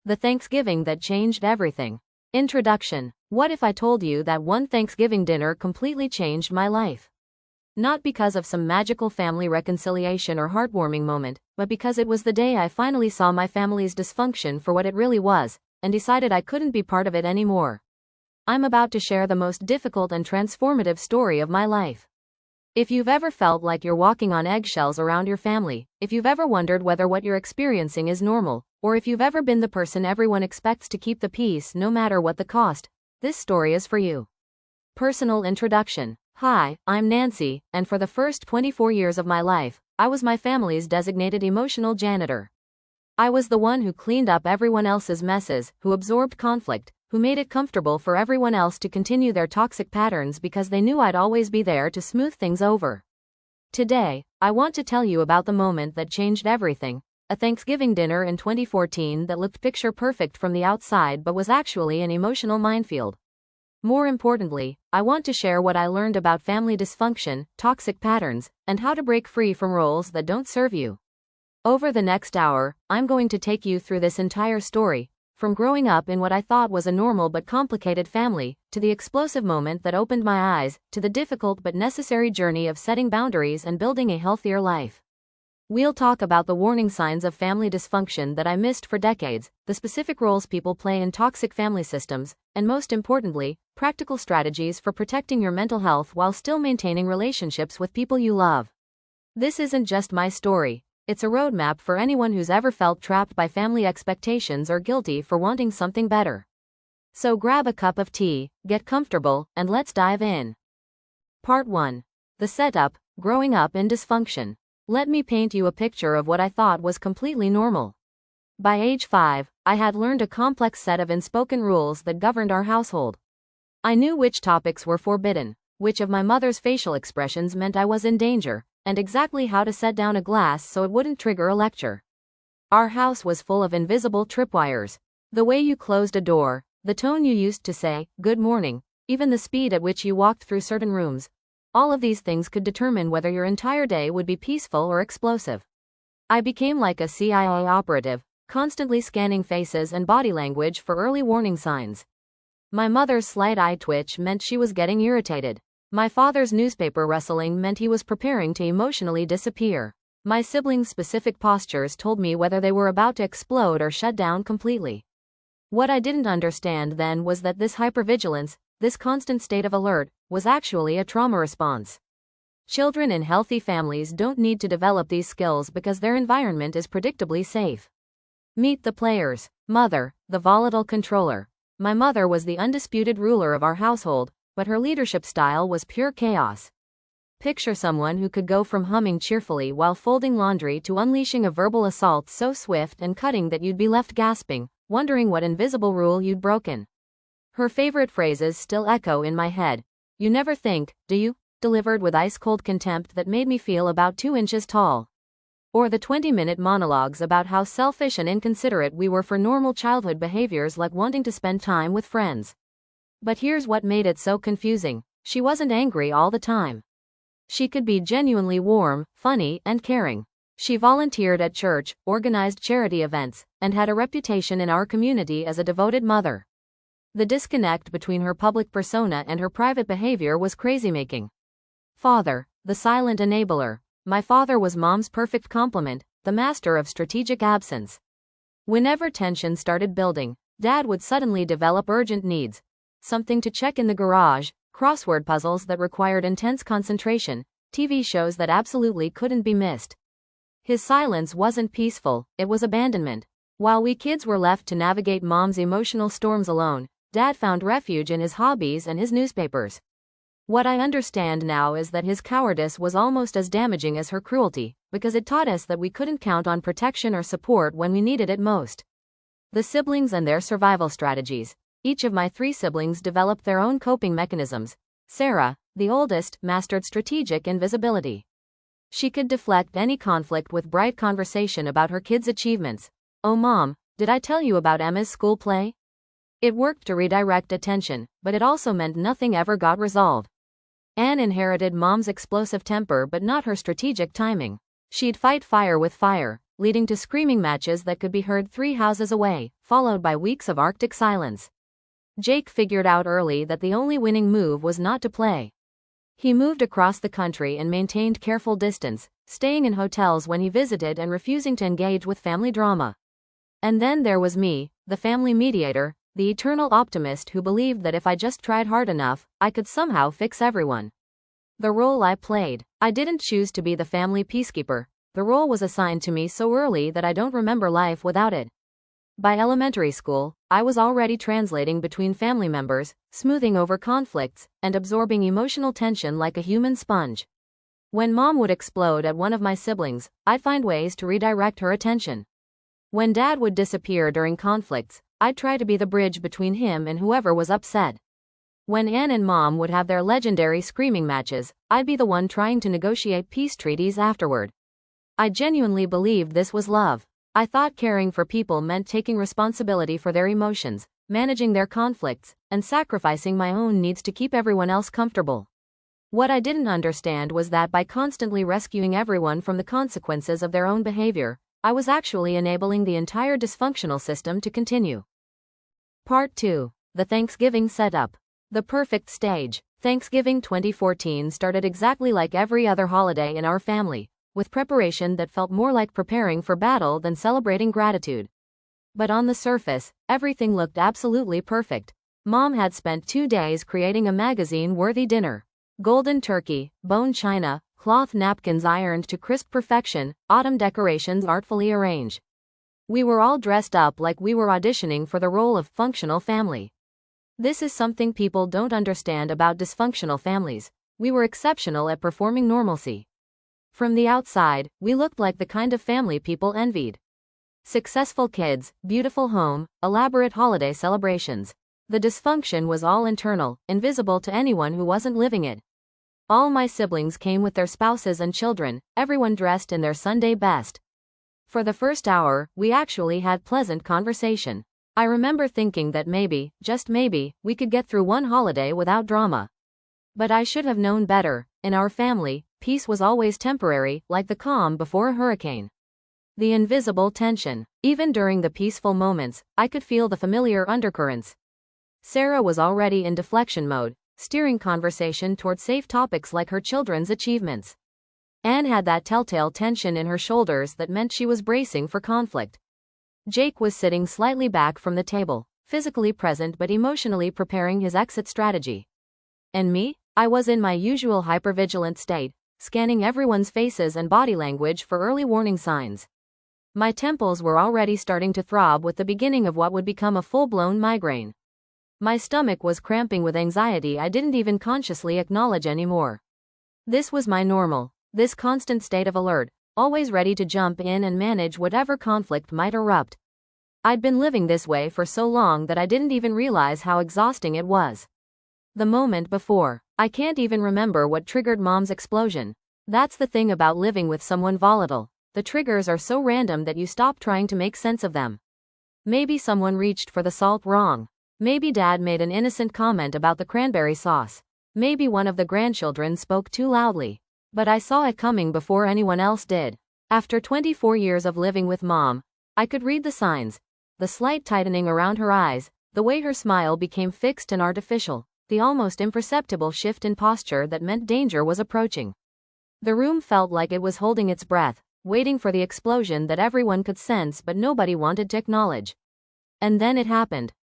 The Thanksgiving that changed everything. Introduction. What if I told you that one Thanksgiving dinner completely changed my life? Not because of some magical family reconciliation or heartwarming moment, but because it was the day I finally saw my family's dysfunction for what it really was, and decided I couldn't be part of it anymore. I'm about to share the most difficult and transformative story of my life. If you've ever felt like you're walking on eggshells around your family, if you've ever wondered whether what you're experiencing is normal, or if you've ever been the person everyone expects to keep the peace no matter what the cost, this story is for you. Personal introduction. Hi, I'm Nancy, and for the first 24 years of my life, I was my family's designated emotional janitor. I was the one who cleaned up everyone else's messes, who absorbed conflict, who made it comfortable for everyone else to continue their toxic patterns because they knew I'd always be there to smooth things over. Today, I want to tell you about the moment that changed everything, a Thanksgiving dinner in 2014 that looked picture perfect from the outside but was actually an emotional minefield. More importantly, I want to share what I learned about family dysfunction, toxic patterns, and how to break free from roles that don't serve you. Over the next hour, I'm going to take you through this entire story, from growing up in what I thought was a normal but complicated family, to the explosive moment that opened my eyes, to the difficult but necessary journey of setting boundaries and building a healthier life. We'll talk about the warning signs of family dysfunction that I missed for decades, the specific roles people play in toxic family systems, and most importantly, practical strategies for protecting your mental health while still maintaining relationships with people you love. This isn't just my story. It's a roadmap for anyone who's ever felt trapped by family expectations or guilty for wanting something better. So grab a cup of tea, get comfortable, and let's dive in. Part 1. The setup, growing up in dysfunction. Let me paint you a picture of what I thought was completely normal. By age 5, I had learned a complex set of unspoken rules that governed our household. I knew which topics were forbidden, which of my mother's facial expressions meant I was in danger, and exactly how to set down a glass so it wouldn't trigger a lecture. Our house was full of invisible tripwires. The way you closed a door, the tone you used to say, "Good morning," even the speed at which you walked through certain rooms. All of these things could determine whether your entire day would be peaceful or explosive. I became like a CIA operative, constantly scanning faces and body language for early warning signs. My mother's slight eye twitch meant she was getting irritated. My father's newspaper rustling meant he was preparing to emotionally disappear. My siblings' specific postures told me whether they were about to explode or shut down completely. What I didn't understand then was that this hypervigilance, this constant state of alert, was actually a trauma response. Children in healthy families don't need to develop these skills because their environment is predictably safe. Meet the players. Mother, the volatile controller. My mother was the undisputed ruler of our household, but her leadership style was pure chaos. Picture someone who could go from humming cheerfully while folding laundry to unleashing a verbal assault so swift and cutting that you'd be left gasping, wondering what invisible rule you'd broken. Her favorite phrases still echo in my head. "You never think, do you?" delivered with ice-cold contempt that made me feel about 2 inches tall. Or the 20-minute monologues about how selfish and inconsiderate we were for normal childhood behaviors like wanting to spend time with friends. But here's what made it so confusing. She wasn't angry all the time. She could be genuinely warm, funny, and caring. She volunteered at church, organized charity events, and had a reputation in our community as a devoted mother. The disconnect between her public persona and her private behavior was crazy-making. Father, the silent enabler. My father was Mom's perfect complement, the master of strategic absence. Whenever tension started building, Dad would suddenly develop urgent needs. Something to check in the garage, crossword puzzles that required intense concentration, TV shows that absolutely couldn't be missed. His silence wasn't peaceful, it was abandonment. While we kids were left to navigate Mom's emotional storms alone, Dad found refuge in his hobbies and his newspapers. What I understand now is that his cowardice was almost as damaging as her cruelty, because it taught us that we couldn't count on protection or support when we needed it most. The siblings and their survival strategies. Each of my 3 siblings developed their own coping mechanisms. Sarah, the oldest, mastered strategic invisibility. She could deflect any conflict with bright conversation about her kids' achievements. "Oh Mom, did I tell you about Emma's school play?" It worked to redirect attention, but it also meant nothing ever got resolved. Anne inherited Mom's explosive temper but not her strategic timing. She'd fight fire with fire, leading to screaming matches that could be heard 3 houses away, followed by weeks of Arctic silence. Jake figured out early that the only winning move was not to play. He moved across the country and maintained careful distance, staying in hotels when he visited and refusing to engage with family drama. And then there was me, the family mediator, the eternal optimist who believed that if I just tried hard enough, I could somehow fix everyone. The role I played. I didn't choose to be the family peacekeeper. The role was assigned to me so early that I don't remember life without it. By elementary school, I was already translating between family members, smoothing over conflicts, and absorbing emotional tension like a human sponge. When Mom would explode at one of my siblings, I'd find ways to redirect her attention. When Dad would disappear during conflicts, I'd try to be the bridge between him and whoever was upset. When Ann and Mom would have their legendary screaming matches, I'd be the one trying to negotiate peace treaties afterward. I genuinely believed this was love. I thought caring for people meant taking responsibility for their emotions, managing their conflicts, and sacrificing my own needs to keep everyone else comfortable. What I didn't understand was that by constantly rescuing everyone from the consequences of their own behavior, I was actually enabling the entire dysfunctional system to continue. Part 2. The Thanksgiving Setup. The perfect stage. Thanksgiving 2014 started exactly like every other holiday in our family, with preparation that felt more like preparing for battle than celebrating gratitude. But on the surface, everything looked absolutely perfect. Mom had spent 2 days creating a magazine-worthy dinner. Golden turkey, bone china, cloth napkins ironed to crisp perfection, autumn decorations artfully arranged. We were all dressed up like we were auditioning for the role of functional family. This is something people don't understand about dysfunctional families. We were exceptional at performing normalcy. From the outside, we looked like the kind of family people envied. Successful kids, beautiful home, elaborate holiday celebrations. The dysfunction was all internal, invisible to anyone who wasn't living it. All my siblings came with their spouses and children, everyone dressed in their Sunday best. For the first hour, we actually had pleasant conversation. I remember thinking that maybe, just maybe, we could get through one holiday without drama. But I should have known better. In our family, peace was always temporary, like the calm before a hurricane. The invisible tension. Even during the peaceful moments, I could feel the familiar undercurrents. Sarah was already in deflection mode, steering conversation toward safe topics like her children's achievements. Anne had that telltale tension in her shoulders that meant she was bracing for conflict. Jake was sitting slightly back from the table, physically present but emotionally preparing his exit strategy. And me? I was in my usual hypervigilant state, scanning everyone's faces and body language for early warning signs. My temples were already starting to throb with the beginning of what would become a full-blown migraine. My stomach was cramping with anxiety I didn't even consciously acknowledge anymore. This was my normal, this constant state of alert, always ready to jump in and manage whatever conflict might erupt. I'd been living this way for so long that I didn't even realize how exhausting it was. The moment before, I can't even remember what triggered Mom's explosion. That's the thing about living with someone volatile. The triggers are so random that you stop trying to make sense of them. Maybe someone reached for the salt wrong. Maybe Dad made an innocent comment about the cranberry sauce. Maybe one of the grandchildren spoke too loudly. But I saw it coming before anyone else did. After 24 years of living with Mom, I could read the signs. The slight tightening around her eyes, the way her smile became fixed and artificial, the almost imperceptible shift in posture that meant danger was approaching. The room felt like it was holding its breath, waiting for the explosion that everyone could sense but nobody wanted to acknowledge. And then it happened.